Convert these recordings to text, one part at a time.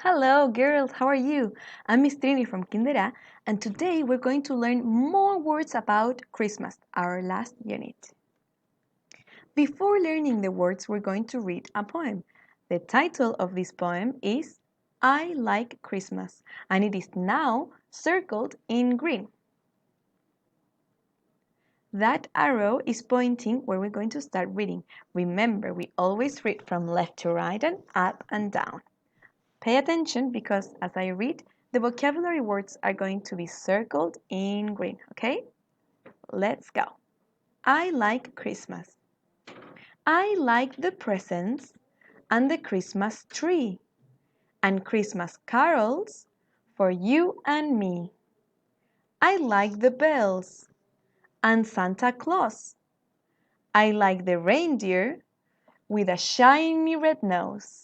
Hello, girls. How are you? I'm Miss Trini from Kindera, and today we're going to learn more words about Christmas, our last unit. Before learning the words, we're going to read a poem. The title of this poem is I Like Christmas, and it is now circled in green. That arrow is pointing where we're going to start reading. Remember, we always read from left to right and up and down. Pay attention because as I read, the vocabulary words are going to be circled in green, okay? Let's go. I like Christmas. I like the presents and the Christmas tree and Christmas carols for you and me. I like the bells and Santa Claus. I like the reindeer with a shiny red nose.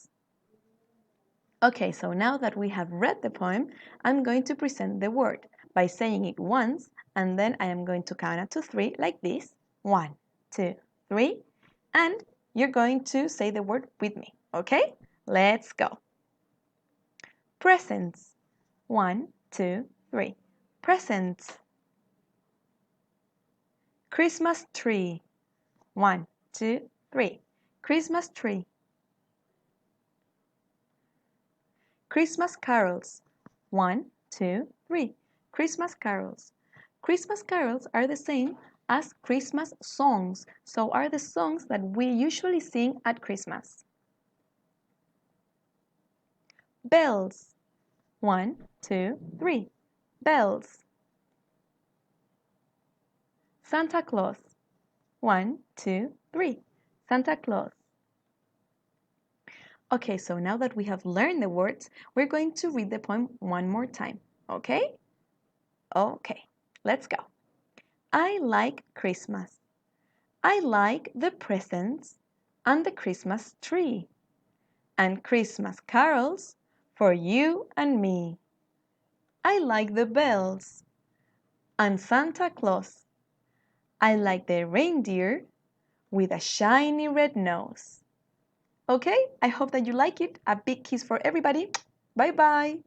Okay, so now that we have read the poem, I'm going to present the word by saying it once, and then I am going to count up to 3 like this. 1, 2, 3, and you're going to say the word with me, okay? Let's go. Presents. 1, 2, 3. Presents. Christmas tree. 1, 2, 3. Christmas tree. Christmas carols. 1, 2, 3. Christmas carols. Christmas carols are the same as Christmas songs, so are the songs that we usually sing at Christmas. Bells. 1, 2, 3. Bells. Santa Claus. 1, 2, 3. Santa Claus. Okay, so now that we have learned the words, we're going to read the poem one more time, okay? Okay, let's go. I like Christmas. I like the presents and the Christmas tree and Christmas carols for you and me. I like the bells and Santa Claus. I like the reindeer with a shiny red nose. Okay, I hope that you like it. A big kiss for everybody. Bye-bye.